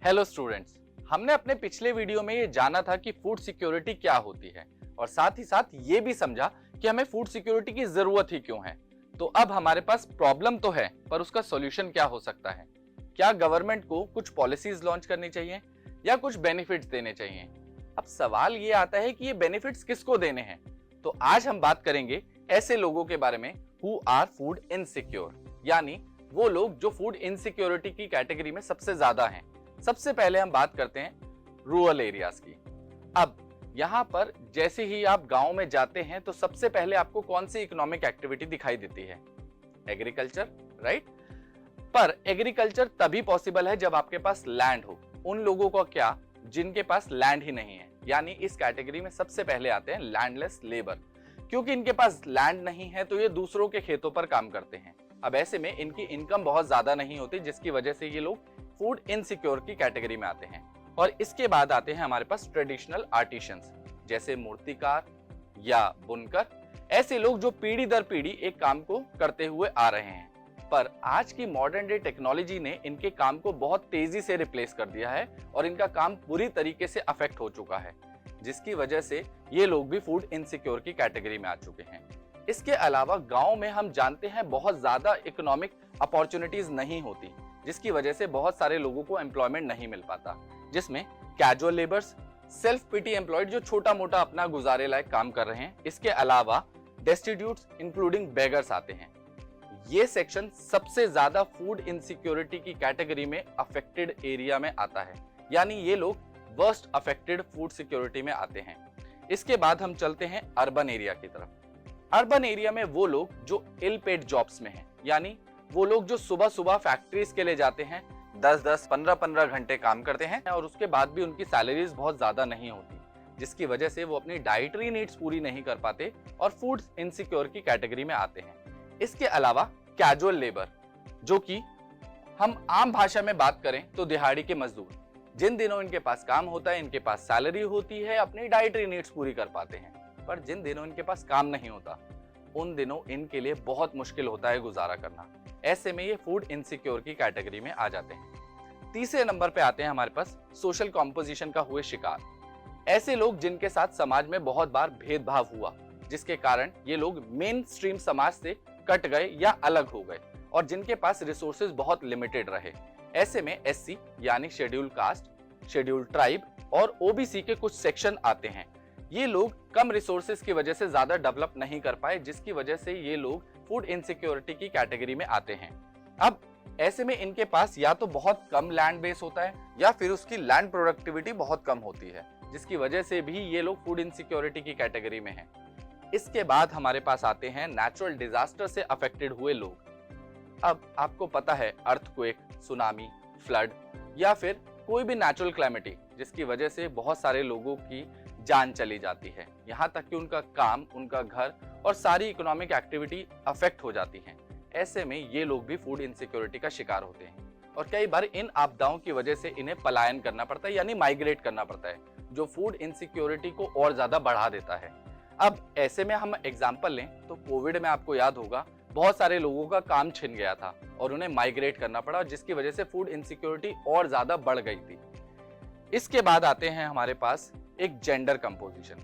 Hello students, हमने अपने पिछले वीडियो में ये जाना था कि फूड सिक्योरिटी क्या होती है और साथ ही साथ ये भी समझा कि हमें फूड सिक्योरिटी की जरूरत ही क्यों है। तो अब हमारे पास प्रॉब्लम तो है, पर उसका सॉल्यूशन क्या हो सकता है? क्या गवर्नमेंट को कुछ पॉलिसीज लॉन्च करनी चाहिए या कुछ बेनिफिट्स देने चाहिए? अब सवाल ये आता है कि ये बेनिफिट्स किसको देने हैं। तो आज हम बात करेंगे ऐसे लोगों के बारे में हु आर फूड इनसिक्योर, यानी वो लोग जो फूड इनसिक्योरिटी की कैटेगरी में सबसे ज्यादा हैं। सबसे पहले हम बात करते हैं रूरल एरियाज की। अब यहाँ पर जैसे ही आप गांव में जाते हैं तो सबसे पहले आपको कौन सी इकोनॉमिक एक्टिविटी दिखाई देती है? Agriculture, right? पर एग्रीकल्चर तभी पॉसिबल है जब आपके पास लैंड हो। उन लोगों को क्या जिनके पास लैंड ही नहीं है, यानी इस कैटेगरी में सबसे पहले आते हैं लैंडलेस लेबर। क्योंकि इनके पास लैंड नहीं है तो ये दूसरों के खेतों पर काम करते हैं। अब ऐसे में इनकी इनकम बहुत ज्यादा नहीं होती, जिसकी वजह से ये लोग फूड इनसिक्योर की कैटेगरी में आते हैं। और इसके बाद आते हैं हमारे पास ट्रेडिशनल आर्टिशंस, जैसे मूर्तिकार या बुनकर। ऐसे लोग जो पीढ़ी दर पीढ़ी एक काम को करते हुए आ रहे हैं, पर आज की मॉडर्न डे टेक्नोलॉजी ने इनके काम को बहुत तेजी से रिप्लेस कर दिया है और इनका काम पूरी तरीके से अफेक्ट हो चुका है, जिसकी वजह से ये लोग भी फूड इनसिक्योर की कैटेगरी में आ चुके हैं। इसके अलावा गांव में हम जानते हैं बहुत ज्यादा इकोनॉमिक अपॉर्चुनिटीज नहीं होती, जिसकी वजह से बहुत सारे लोगों को एम्प्लॉयमेंट नहीं मिल पाता, जिसमें casual labours, self PT employed जो छोटा मोटा अपना गुजारे लायक काम कर रहे हैं, इसके अलावा डेस्टिट्यूट्स इंक्लूडिंग बेगर्स आते हैं। ये सेक्शन सबसे ज्यादा फूड इनसिक्योरिटी की कैटेगरी में अफेक्टेड एरिया में आता है, यानी ये लोग वर्स्ट अफेक्टेड फूड सिक्योरिटी में आते हैं। इसके बाद हम चलते हैं अर्बन एरिया की तरफ। अर्बन एरिया में वो लोग जो इल पेड जॉब्स में हैं, यानी वो लोग जो सुबह सुबह फैक्ट्रीज के लिए जाते हैं, 10-10, 15-15 घंटे काम करते हैं और उसके बाद भी उनकी सैलरीज बहुत ज्यादा नहीं होती, जिसकी वजह से वो अपनी डाइटरी नीड्स पूरी नहीं कर पाते और फूड इनसिक्योर की कैटेगरी में आते हैं। इसके अलावा कैजुअल लेबर, जो कि हम आम भाषा में बात करें तो दिहाड़ी के मजदूर, जिन दिनों इनके पास काम होता है, इनके पास सैलरी होती है, अपनी डाइटरी नीड्स पूरी कर पाते हैं, पर जिन दिनों इनके पास काम नहीं होता उन दिनों इनके लिए बहुत मुश्किल होता है गुजारा करना। ऐसे में ये फूड इनसिक्योर की कैटेगरी में आ जाते हैं। तीसरे नंबर पे आते हैं हमारे पास सोशल कॉम्पोजिशन का हुए शिकार। ऐसे लोग जिनके साथ समाज में बहुत बार भेदभाव हुआ, जिसके कारण ये लोग मेन स्ट्रीम समाज से कट गए या अलग हो गए और जिनके पास रिसोर्सेज बहुत लिमिटेड रहे। ऐसे में एससी यानी शेड्यूल कास्ट, शेड्यूल ट्राइब और ओबीसी के कुछ सेक्शन आते हैं। ये लोग कम रिसोर्सेज की वजह से ज्यादा डेवलप नहीं कर पाए, जिसकी वजह से ये लोग फूड इनसिक्योरिटी की कैटेगरी में आते हैं। अब ऐसे में इनके पास या तो बहुत कम लैंड बेस होता है या फिर उसकी लैंड प्रोडक्टिविटी बहुत कम होती है, जिसकी वजह से भी ये लोग फूड इनसिक्योरिटी की कैटेगरी में हैं। इसके बाद हमारे पास आते हैं नेचुरल डिजास्टर से अफेक्टेड हुए लोग। अब आपको पता है अर्थक्वेक, सुनामी, फ्लड या फिर कोई भी नेचुरल क्लैमिटी, जिसकी वजह से बहुत सारे लोगों की जान चली जाती है, यहाँ तक कि उनका काम, उनका घर और सारी इकोनॉमिक एक्टिविटी अफेक्ट हो जाती हैं। ऐसे में ये लोग भी फूड इनसिक्योरिटी का शिकार होते हैं और कई बार इन आपदाओं की वजह से इन्हें पलायन करना पड़ता है, यानी माइग्रेट करना पड़ता है, जो फूड इनसिक्योरिटी को और ज्यादा बढ़ा देता है। अब ऐसे में हम एग्जाम्पल लें तो कोविड में आपको याद होगा बहुत सारे लोगों का काम छिन गया था और उन्हें माइग्रेट करना पड़ा, जिसकी वजह से फूड इनसिक्योरिटी और ज्यादा बढ़ गई थी। इसके बाद आते हैं हमारे पास एक जेंडर कंपोजिशन।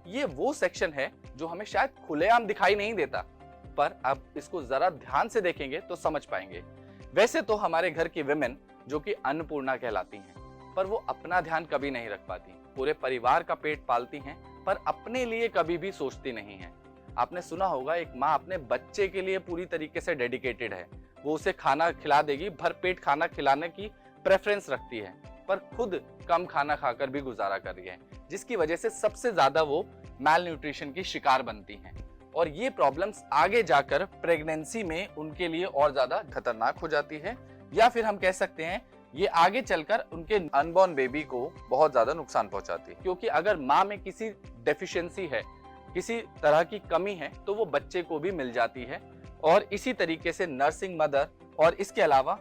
ये वो सेक्शन है जो हमें शायद खुलेआम दिखाई नहीं देता, पर अब इसको जरा ध्यान से देखेंगे तो समझ पाएंगे। वैसे तो हमारे घर की विमेन जो कि अन्नपूर्णा कहलाती हैं, पर वो अपना ध्यान कभी नहीं रख पाती, पूरे परिवार का पेट पालती हैं पर अपने लिए कभी भी सोचती नहीं है। आपने सुना होगा एक माँ अपने बच्चे के लिए पूरी तरीके से डेडिकेटेड है, वो उसे खाना खिला देगी, भरपेट खाना खिलाने की प्रेफरेंस रखती है, पर खुद कम खाना खाकर भी गुजारा कर रही है, जिसकी वजह से सबसे ज्यादा वो मैल न्यूट्रिशन की शिकार बनती हैं और ये प्रॉब्लम्स आगे जाकर प्रेगनेंसी में उनके लिए और ज्यादा खतरनाक हो जाती है, या फिर हम कह सकते हैं ये आगे चलकर उनके अनबॉर्न बेबी को बहुत ज्यादा नुकसान पहुंचाती है। क्योंकि अगर माँ में किसी डेफिशिएंसी है, किसी तरह की कमी है, तो वो बच्चे को भी मिल जाती है। और इसी तरीके से नर्सिंग मदर और इसके अलावा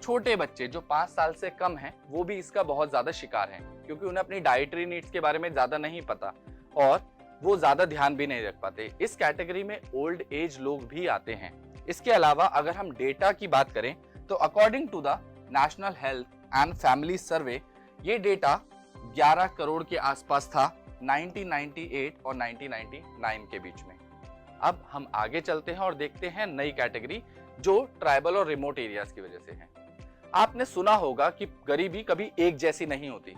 छोटे बच्चे जो 5 साल से कम हैं, वो भी इसका बहुत ज्यादा शिकार हैं, क्योंकि उन्हें अपनी डाइटरी नीड्स के बारे में ज्यादा नहीं पता और वो ज्यादा ध्यान भी नहीं रख पाते। इस कैटेगरी में ओल्ड एज लोग भी आते हैं। इसके अलावा अगर हम डेटा की बात करें तो according to the national health and family survey ये डेटा 11 करोड़ के आसपास था 1998 और 1999 के बीच में। अब हम आगे चलते हैं और देखते हैं नई कैटेगरी जो ट्राइबल और रिमोट एरियाज की वजह से है। आपने सुना होगा कि गरीबी कभी एक जैसी नहीं होती।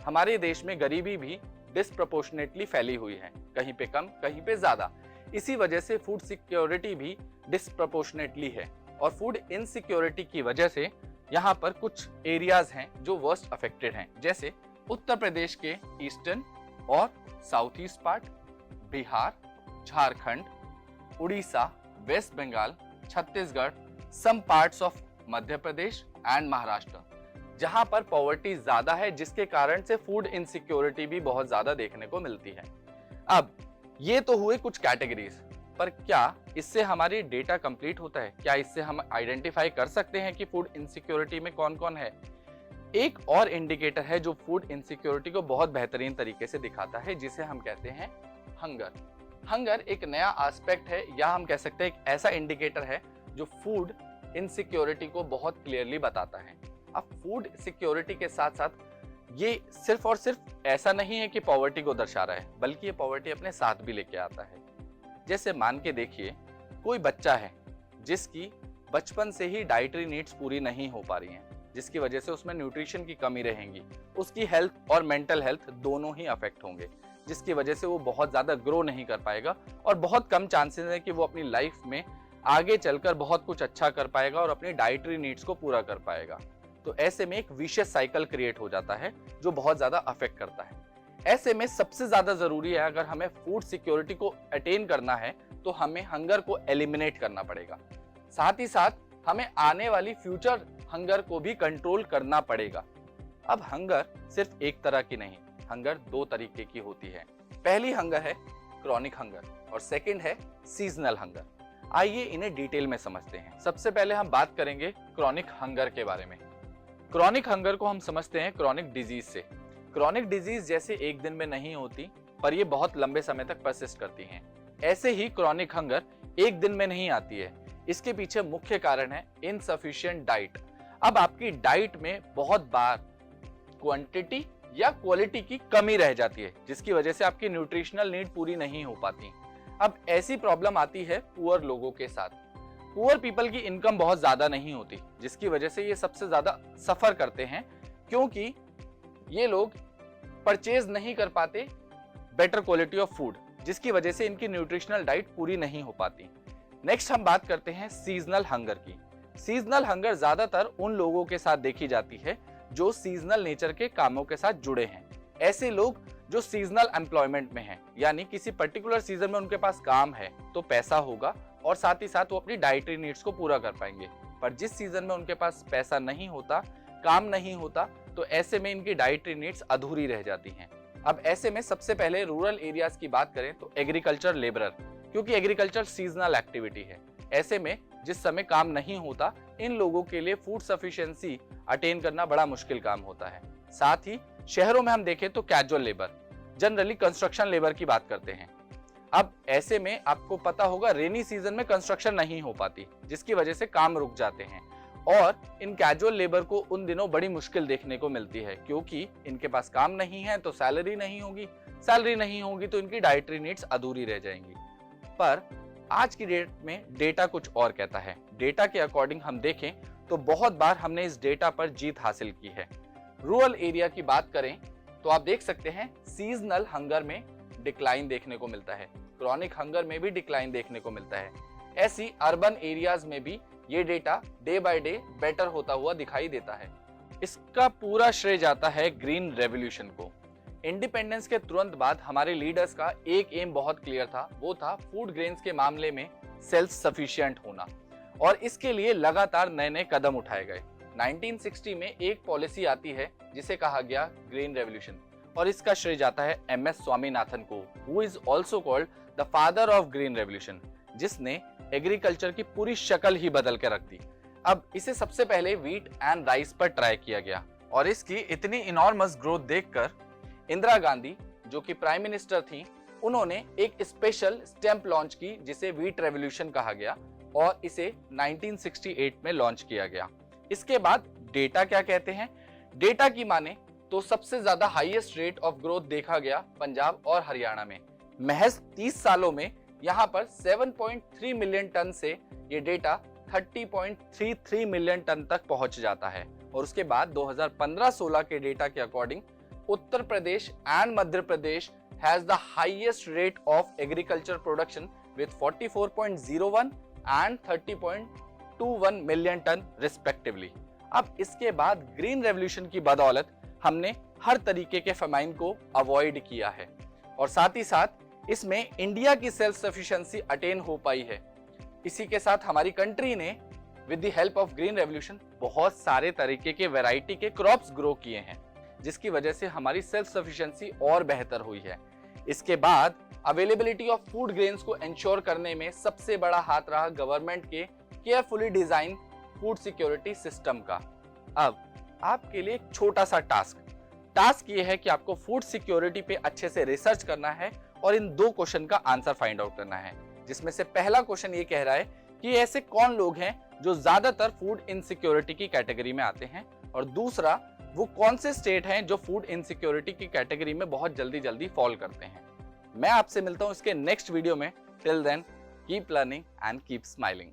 हमारे देश में गरीबी भी डिस्प्रपोर्शनेटली फैली हुई है, कहीं पे कम कहीं पे ज्यादा। इसी वजह से फूड सिक्योरिटी भी डिस्प्रपोर्शनेटली है और फूड इनसिक्योरिटी की वजह से यहाँ पर कुछ एरियाज हैं जो वर्स्ट अफेक्टेड हैं, जैसे उत्तर प्रदेश के ईस्टर्न और south east part, Bihar, Jharkhand, Orissa, west Bengal, Chhattisgarh, some parts of Madhya Pradesh and Maharashtra, जहां पर पॉवर्टी ज्यादा है जिसके कारण से फूड इनसिक्योरिटी भी बहुत ज्यादा देखने को मिलती है। अब ये तो हुए कुछ कैटेगरीज, पर क्या इससे हमारी डेटा कंप्लीट होता है? क्या इससे हम आइडेंटिफाई कर सकते हैं कि फूड इनसिक्योरिटी में कौन कौन है? एक और इंडिकेटर है जो फूड इनसिक्योरिटी को बहुत बेहतरीन तरीके से दिखाता है, जिसे हम कहते हैं हंगर। हंगर एक नया एस्पेक्ट है, या हम कह सकते हैं एक ऐसा इंडिकेटर है जो फूड इनसिक्योरिटी को बहुत क्लियरली बताता है। अब फूड सिक्योरिटी के साथ साथ ये सिर्फ और सिर्फ ऐसा नहीं है कि पॉवर्टी को दर्शा रहा है, बल्कि ये पॉवर्टी अपने साथ भी लेके आता है। जैसे मान के देखिए कोई बच्चा है जिसकी बचपन से ही डाइटरी नीड्स पूरी नहीं हो पा रही हैं, जिसकी वजह से उसमें न्यूट्रिशन की कमी रहेगी, उसकी हेल्थ और मेंटल हेल्थ दोनों ही अफेक्ट होंगे, जिसकी वजह से वो बहुत ज्यादा ग्रो नहीं कर पाएगा और बहुत कम चांसेस है कि वो अपनी लाइफ में आगे चलकर बहुत कुछ अच्छा कर पाएगा और अपनी डाइटरी नीड्स को पूरा कर पाएगा। तो ऐसे में एक विशियस साइकिल क्रिएट हो जाता है जो बहुत ज्यादा अफेक्ट करता है। ऐसे में सबसे ज्यादा जरूरी है, अगर हमें फूड सिक्योरिटी को अटेन करना है तो हमें हंगर को एलिमिनेट करना पड़ेगा। साथ ही साथ हमें आने वाली फ्यूचर हंगर को भी कंट्रोल करना पड़ेगा। अब हंगर सिर्फ एक तरह की नहीं, हंगर दो तरीके की होती है। पहली हंगर है क्रॉनिक हंगर और सेकंड है सीजनल हंगर। आइए इन्हें डिटेल में समझते हैं। सबसे पहले हम बात करेंगे क्रॉनिक हंगर के बारे में। क्रॉनिक हंगर को हम समझते हैं क्रॉनिक डिजीज से। क्रॉनिक डिजीज जैसे एक दिन में नहीं होती, पर ये बहुत लंबे समय तक परसिस्ट करती हैं। ऐसे ही क्रॉनिक हंगर एक दिन में नहीं आती है। इसके पीछे मुख्य कारण है इनसफिशिएंट डाइट। अब आपकी डाइट में बहुत बार क्वांटिटी या क्वालिटी की कमी रह जाती है, जिसकी वजह से आपकी न्यूट्रिशनल नीड पूरी नहीं हो पाती। अब ऐसी प्रॉब्लम आती है पुअर लोगों के साथ। पुअर पीपल की इनकम बहुत ज्यादा नहीं होती, जिसकी वजह से ये सबसे ज्यादा सफर करते हैं, क्योंकि ये लोग परचेज नहीं कर पाते बेटर क्वालिटी ऑफ फूड, जिसकी वजह से इनकी न्यूट्रिशनल डाइट पूरी नहीं हो पाती। नेक्स्ट हम बात करते हैं सीजनल हंगर की। सीजनल हंगर ज्यादातर उन लोगों के साथ देखी जाती है जो सीजनल नेचर के कामों के साथ जुड़े हैं। ऐसे लोग जो सीजनल एम्प्लॉयमेंट में हैं, यानी किसी पर्टिकुलर सीजन में उनके पास काम है तो पैसा होगा और साथ ही साथ वो अपनी डाइटरी नीड्स को पूरा कर पाएंगे। पर जिस सीजन में उनके पास पैसा नहीं होता, काम नहीं होता, तो ऐसे में इनकी डाइटरी नीड्स अधूरी रह जाती हैं। अब ऐसे में सबसे पहले रूरल एरियाज की बात करें तो एग्रीकल्चर लेबरर, क्योंकि एग्रीकल्चर सीजनल एक्टिविटी है। ऐसे में जिस समय काम नहीं होता, इन लोगों के लिए फूड सफिशिएंसी अटेन करना बड़ा मुश्किल काम होता है। साथ ही शहरों में हम देखें तो casual labour, generally construction labour की बात करते हैं। अब ऐसे में आपको पता होगा रेनी सीजन में कंस्ट्रक्शन नहीं हो पाती, जिसकी वजह से काम रुक जाते हैं और इन कैजुअल लेबर को उन दिनों बड़ी मुश्किल देखने को मिलती है, क्योंकि इनके पास काम नहीं है तो सैलरी नहीं होगी, सैलरी नहीं होगी तो इनकी डाइटरी नीड्स अधूरी रह जाएंगी। पर आज की डेट में डेटा कुछ और कहता है। डेटा के अकॉर्डिंग हम देखें तो बहुत बार हमने इस डेटा पर जीत हासिल की है। रूरल एरिया की बात करें तो आप देख सकते हैं सीजनल हंगर में डिक्लाइन देखने को मिलता है, क्रॉनिक हंगर में भी डिक्लाइन देखने को मिलता है। ऐसी अर्बन एरियाज में भी ये data day by day better होता हुआ दिखाई देता है। इसका पूरा श्रेय जाता है ग्रीन रेवोल्यूशन को। इंडिपेंडेंस के तुरंत बाद हमारे लीडर्स का एक एम बहुत क्लियर था, वो था फूड ग्रेन्स के मामले में सेल्फ सफिशिएंट होना, और इसके लिए लगातार नए नए कदम उठाए गए। 1960 में एक पॉलिसी आती है जिसे कहा गया ग्रीन रेवोल्यूशन, और इसका श्रेय जाता है MS स्वामीनाथन को, who is also called the father of green revolution, जिसने एग्रीकल्चर की पूरी शक्ल ही बदल के रख दी। अब इसे सबसे पहले व्हीट एंड राइस पर ट्राई किया गया, और इसकी इतनी इनॉर्मस ग्रोथ देखकर इंदिरा गांधी, जो कि प्राइम मिनिस्टर थी, उन्होंने एक स्पेशल स्टैंप लॉन्च की जिसे व्हीट रेवोल्यूशन कहा गया और इसे 1968 में लॉन्च किया गया। इसके बाद डेटा क्या कहते हैं? डेटा की माने तो सबसे ज्यादा हाईएस्ट रेट ऑफ ग्रोथ देखा गया पंजाब और हरियाणा में। महज 30 सालों में यहाँ पर 7.3 मिलियन टन से ये डेटा 30.33 मिलियन टन तक पहुंच जाता है। और उसके बाद 2015-16 के डेटा के according Uttar Pradesh and Madhya Pradesh has the highest rate of agriculture production with 44.01 and 30.21 million ton respectively. अब इसके बाद ग्रीन रेवोल्यूशन की बदौलत हमने हर तरीके के फेमाइन को अवॉइड किया है और साथ ही साथ इसमें इंडिया की सेल्फ सफिशिएंसी अटेन हो पाई है। इसी के साथ हमारी कंट्री ने with the help of green revolution बहुत सारे तरीके के वैरायटी के क्रॉप्स ग्रो किए हैं, जिसकी वजह से हमारी सेल्फ सफिशिएंसी और बेहतर हुई है। इसके बाद अवेलेबिलिटी ऑफ फूड ग्रेन्स को इंश्योर करने में सबसे बड़ा हाथ रहा गवर्नमेंट के carefully design food security system का। अब आपके लिए एक छोटा सा टास्क ये है कि आपको फूड सिक्योरिटी पे अच्छे से रिसर्च करना है और इन 2 क्वेश्चन का आंसर फाइंड आउट करना है, जिसमें से पहला क्वेश्चन ये कह रहा है कि ऐसे कौन लोग हैं जो ज्यादातर फूड इनसिक्योरिटी की कैटेगरी में आते हैं, और दूसरा वो कौन से स्टेट हैं जो फूड इनसिक्योरिटी की कैटेगरी में बहुत जल्दी फॉल करते हैं। मैं आपसे मिलता हूं इसके नेक्स्ट वीडियो में। Till then keep learning and keep smiling.